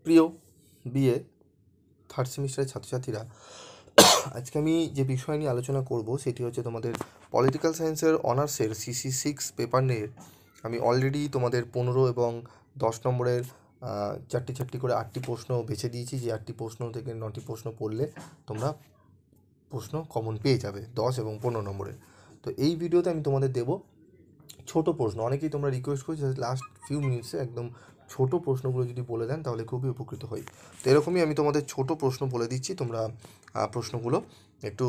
প্রিয় BA third সেমিস্টারের ছাত্রছাত্রীরা, আজকে আমি যে বিষয় নিয়ে আলোচনা করব সেটি হচ্ছে তোমাদের পলিটিক্যাল সায়েন্সের অনার্সের CC6 পেপার নিয়ে আমি অলরেডি তোমাদের 15 এবং 10 নম্বরের চারটি চারটি করে 8টি প্রশ্ন বেছে দিয়েছি। যে 8টি প্রশ্ন থেকে 9টি প্রশ্ন পড়লে তোমরা প্রশ্ন কমন পেয়ে যাবে 10 এবং 15 নম্বরের। তো এই ভিডিওতে আমি তোমাদের দেব ছোট প্রশ্ন। অনেকেই তোমরা রিকোয়েস্ট করছো লাস্ট ফিউ মিনিটসে একদম ছোট প্রশ্নগুলো যদি বলে দেন তাহলে খুবই উপকৃত হই। তো এরকমই আমি তোমাদের ছোট প্রশ্ন বলে দিচ্ছি, তোমরা প্রশ্নগুলো একটু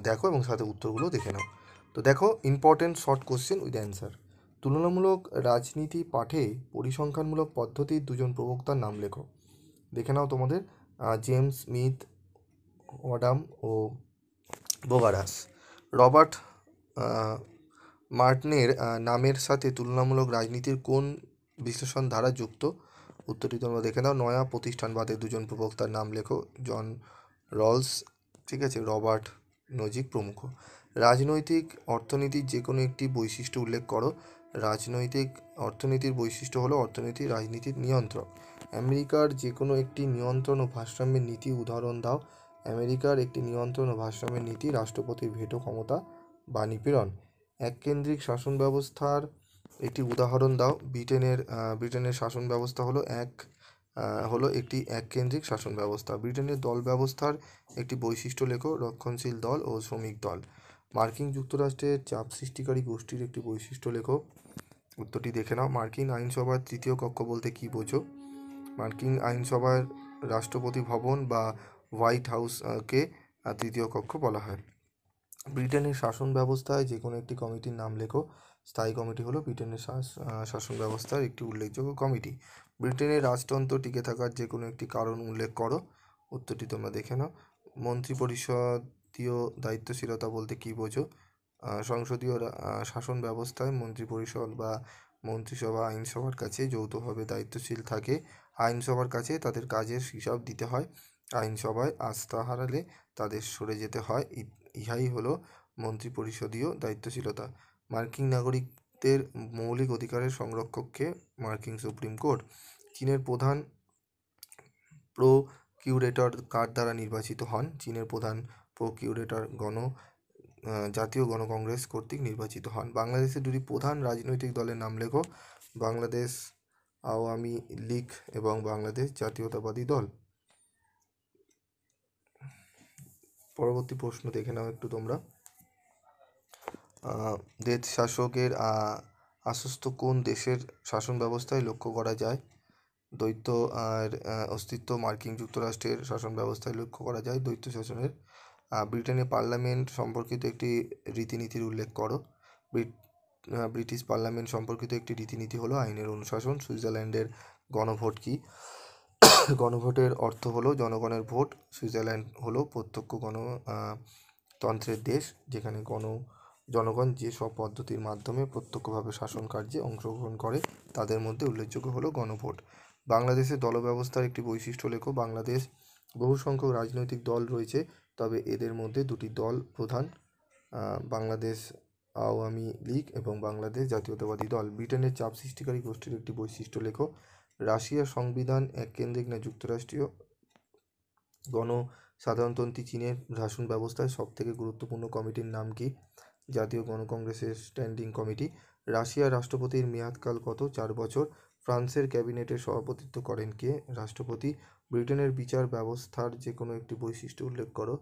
দেখো এবং সাথে উত্তরগুলো দেখে নাও। তো দেখো, important short question with answer. তুলনামূলক রাজনীতি পাঠে পরিসংখ্যানমূলক পদ্ধতির দুজন প্রবক্তার নাম লেখো। দেখে নাও তোমাদের জেমস স্মিথ, ওয়াডাম ও বোগারাস। রবার্ট মার্টিনের নামের সাথে তুলনামূলক রাজনীতির কোন বিশ্লেষণ ধারা যুক্ত? উত্তরটি তোমরা দেখে নাও। নয়া প্রতিষ্ঠানবাদের দুজন প্রবক্তার নাম লেখো। জন রলস, ঠিক আছে, রবার্ট নজিক প্রমুখ। রাজনৈতিক অর্থনীতির যে কোনো একটি বৈশিষ্ট্য উল্লেখ করো। রাজনৈতিক অর্থনীতির বৈশিষ্ট্য হলো অর্থনীতি রাজনীতির নিয়ন্ত্রক। আমেরিকার যে কোনো একটি নিয়ন্ত্রণ ও ভারসাম্যের নীতি উদাহরণ দাও। আমেরিকার একটি নিয়ন্ত্রণ ও ভারসাম্যের নীতি রাষ্ট্রপতির ভেটো ক্ষমতা বা নিপীড়ন। এককেন্দ্রিক শাসন ব্যবস্থার একটি উদাহরণ দাও। ব্রিটেনের শাসন ব্যবস্থা হলো একটি এককেন্দ্রিক শাসন ব্যবস্থা। ব্রিটেনের দল ব্যবস্থার একটি বৈশিষ্ট্য লেখো। রক্ষণশীল দল ও শ্রমিক দল। মার্কিন যুক্তরাষ্ট্রের চাপ সৃষ্টিকারী গোষ্ঠীর একটি বৈশিষ্ট্য লেখো। উত্তরটি দেখে নাও। মার্কিন আইনসভার তৃতীয় কক্ষ বলতে কী বোঝো? মার্কিন আইনসভার রাষ্ট্রপতি ভবন বা হোয়াইট হাউসকে তৃতীয় কক্ষ বলা হয়। ব্রিটেনের শাসন ব্যবস্থায় যে কোনো একটি কমিটির নাম লেখো। স্থায়ী কমিটি হলো ব্রিটেনের শাসন ব্যবস্থার একটি উল্লেখযোগ্য কমিটি। ব্রিটেনের রাজতন্ত্র টিকে থাকার যে কোনো একটি কারণ উল্লেখ করো। উত্তরটি তোমরা দেখে নাও। মন্ত্রিপরিষদীয় দায়িত্বশীলতা বলতে কী বোঝো? সংসদীয় শাসন ব্যবস্থায় মন্ত্রিপরিষদ বা মন্ত্রিসভা আইনসভার কাছে যৌথভাবে দায়িত্বশীল থাকে। আইনসভার কাছে তাদের কাজের হিসাব দিতে হয়। আইনসভায় আস্থা হারালে তাদের সরে যেতে হয়। ইহাই হলো মন্ত্রিপরিষদীয় দায়িত্বশীলতা। মার্কিন নাগরিকদের মৌলিক অধিকারের সংরক্ষককে মার্কিন সুপ্রিম কোর্ট। চীনের প্রধান প্রকিউরেটর কার দ্বারা নির্বাচিত হন? চীনের প্রধান প্রকিউরেটর জাতীয় গণকংগ্রেস কর্তৃক নির্বাচিত হন। বাংলাদেশের দুটি প্রধান রাজনৈতিক দলের নাম লেখো। বাংলাদেশ আওয়ামী লীগ এবং বাংলাদেশ জাতীয়তাবাদী দল। পরবর্তী প্রশ্ন দেখে নাও একটু তোমরা। দেশ শাসকের আশ্বস্ত কোন দেশের শাসন ব্যবস্থায় লক্ষ্য করা যায়? দ্বৈত অস্তিত্ব মার্কিন যুক্তরাষ্ট্রের শাসন ব্যবস্থায় লক্ষ্য করা যায় দ্বৈত শাসনের। ব্রিটেনের পার্লামেন্ট সম্পর্কিত একটি রীতিনীতির উল্লেখ করো। ব্রিটিশ পার্লামেন্ট সম্পর্কিত একটি রীতিনীতি হলো আইনের অনুশাসন। সুইজারল্যান্ডের গণভোট কি? গণভোটের অর্থ হলো জনগণের ভোট। সুইজারল্যান্ড হলো প্রত্যক্ষ গণতন্ত্রের দেশ, যেখানে জনগণ যে সব পদ্ধতির মাধ্যমে প্রত্যক্ষভাবে শাসন কার্যে অংশগ্রহণ করে তাদের মধ্যে উল্লেখযোগ্য হলো গণভোট। বাংলাদেশের দল ব্যবস্থার একটি বৈশিষ্ট্য লেখো। বাংলাদেশ বহু সংখ্যক রাজনৈতিক দল রয়েছে, তবে এদের মধ্যে দুটি দল প্রধান, বাংলাদেশ আওয়ামী লীগ এবং বাংলাদেশ জাতীয়তাবাদী দল। ব্রিটেনের চাপ সৃষ্টিকারী গোষ্ঠীর একটি বৈশিষ্ট্য লেখো। রাশিয়ার সংবিধান এককেন্দ্রিক না যুক্তরাষ্ট্রীয়? গণসাধারণতন্ত্রী চীনের শাসন ব্যবস্থায় সবথেকে গুরুত্বপূর্ণ কমিটির নাম কি? জাতীয় গণকংগ্রেসের স্ট্যান্ডিং কমিটি। রাশিয়ার রাষ্ট্রপতির মেয়াদকাল কত? 4 বছর। ফ্রান্সের ক্যাবিনেটের সভাপতিত্ব করেন কে? রাষ্ট্রপতি। ব্রিটেনের বিচার ব্যবস্থার যে কোনো একটি বৈশিষ্ট্য উল্লেখ করো।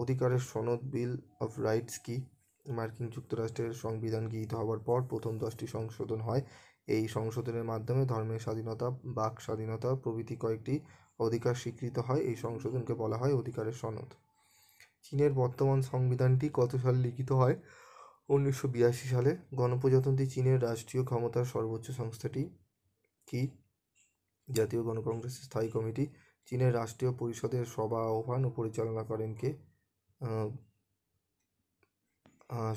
অধিকারের সনদ বিল অফ রাইটস কি? মার্কিন যুক্তরাষ্ট্রের সংবিধান গৃহীত হওয়ার পর প্রথম 10টি সংশোধন হয়। এই সংশোধনের মাধ্যমে ধর্মের স্বাধীনতা, বাক স্বাধীনতা প্রভৃতি কয়েকটি অধিকার স্বীকৃত হয়। এই সংশোধনকে বলা হয় অধিকারের সনদ। চীনের বর্তমান সংবিধানটি কত সালে লিখিত হয়? 1982 সালে। গণপ্রজাতন্ত্রী চীনের রাষ্ট্রীয় ক্ষমতার সর্বোচ্চ সংস্থাটি কি? জাতীয় গণকংগ্রেসের স্থায়ী কমিটি। চীনের রাষ্ট্রীয় পরিষদের সভা আহ্বান ও পরিচালনা করেন কে?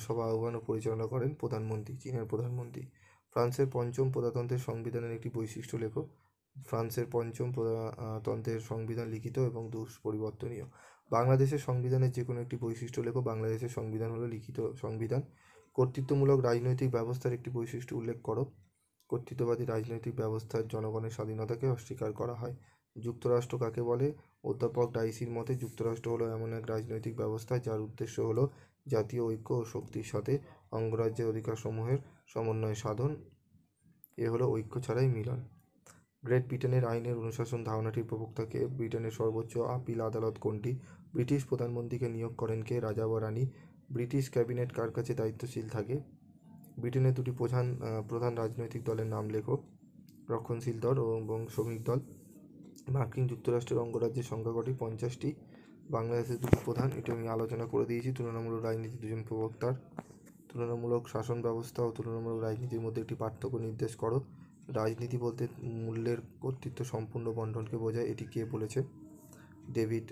সভা আহ্বান ও পরিচালনা করেন প্রধানমন্ত্রী, চীনের প্রধানমন্ত্রী। ফ্রান্সের পঞ্চম প্রজাতন্ত্রের সংবিধানের একটি বৈশিষ্ট্য লেখো। ফ্রান্সের পঞ্চম প্রজাতন্ত্রের সংবিধান লিখিত এবং দুষ্পরিবর্তনীয়। বাংলাদেশের সংবিধানের যে কোনো একটি বৈশিষ্ট্য লেখো। বাংলাদেশের সংবিধান হলো লিখিত সংবিধান। কর্তৃত্বমূলক রাজনৈতিক ব্যবস্থার একটি বৈশিষ্ট্য উল্লেখ করো। কর্তৃত্ববাদী রাজনৈতিক ব্যবস্থার জনগণের স্বাধীনতাকে অস্বীকার করা হয়। যুক্তরাষ্ট্র কাকে বলে? অধ্যাপক ডাইসির মতে যুক্তরাষ্ট্র হলো এমন এক রাজনৈতিক ব্যবস্থা যার উদ্দেশ্য হলো জাতীয় ঐক্য ও শক্তির সাথে অঙ্গরাজ্যের অধিকারসমূহের সমন্বয় সাধন। এ হলো ঐক্য ছাড়াই মিলন। গ্রেট ব্রিটেনের আইনের অনুশাসন ধারণাটির প্রবক্তাকে? ব্রিটেনের সর্বোচ্চ আপিল আদালত কোনটি? ব্রিটিশ প্রধানমন্ত্রীকে নিয়োগ করেন কে? রাজা বা রানী? ব্রিটিশ ক্যাবিনেট কার কাছে দায়িত্বশীল থাকে? ব্রিটেনের দুটি প্রধান রাজনৈতিক দলের নাম লেখো। রক্ষণশীল দল এবং শ্রমিক দল। মার্কিন যুক্তরাষ্ট্রের অঙ্গরাজ্যের সংখ্যা কটি? 50টি। বাংলাদেশের দুটি প্রধান, এটা আমি আলোচনা করে দিয়েছি। তুলনামূলক রাজনীতি দুজন প্রবক্তার। তুলনামূলক শাসন ব্যবস্থা ও তুলনামূলক রাজনীতির মধ্যে একটি পার্থক্য নির্দেশ করো। রাজনীতি বলতে মূল্যের কর্তৃত্ব সম্পূর্ণ বন্টনকে বোঝায়, এটি কে বলেছে? David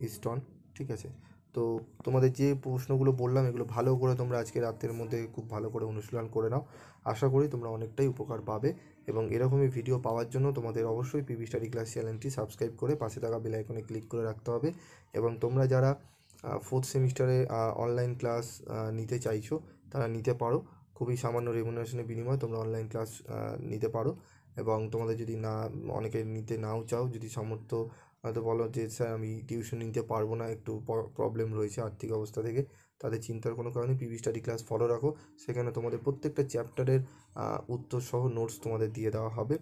Easton. ঠিক আছে, তো তোমাদের যে প্রশ্নগুলো বললাম এগুলো ভালো করে তোমরা আজকে রাতের মধ্যে খুব ভালো করে অনুশীলন করে নাও। আশা করি তোমরা অনেকটাই উপকার পাবে এবং এরকমই ভিডিও পাওয়ার জন্য তোমাদের অবশ্যই পিবি স্টাডি ক্লাস চ্যানেলটি সাবস্ক্রাইব করে পাশে থাকা বেল আইকনে ক্লিক করে রাখতে হবে। এবং তোমরা যারা 4th সেমিস্টারে অনলাইন ক্লাস নিতে চাইছো তারা নিতে পারো। খুবই সামান্য রেমুনারেশনের বিনিময়ে তোমরা অনলাইন ক্লাস নিতে পারো। এবং তোমাদের যদি অনেকে নিতে নাও চাও, যদি সামর্থ্য হয়তো বলো যে স্যার আমি টিউশন নিতে পারবো না, একটু প্রবলেম রয়েছে আর্থিক অবস্থা থেকে, তাদের চিন্তার কোনো কারণে পিবি স্টাডি ক্লাস ফলো রাখো। সেখানে তোমাদের প্রত্যেকটা চ্যাপ্টারের উত্তর সহ নোটস তোমাদের দিয়ে দেওয়া হবে।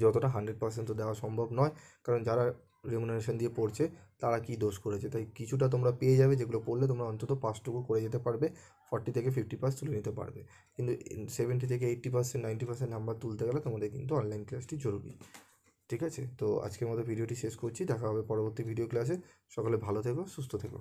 যতটা 100% তো দেওয়া সম্ভব নয়, কারণ যারা রেমুনারেশন দিয়ে পড়ছে তারা কি দোষ করেছে, তাই কিছুটা তোমরা পেয়ে যাবে যেগুলো পড়লে তোমরা অন্তত পাসটুকু করে যেতে পারবে, 40 থেকে 50 তুলে নিতে পারবে। কিন্তু 70 থেকে 80%, 90% নাম্বার তুলতে গেলে তোমাদের কিন্তু অনলাইন ক্লাসটি জরুরি। ঠিক আছে, তো আজকের মতো ভিডিওটি শেষ করছি। দেখা হবে পরবর্তী ভিডিও ক্লাসে। সকলে ভালো থেকো, সুস্থ থেকো।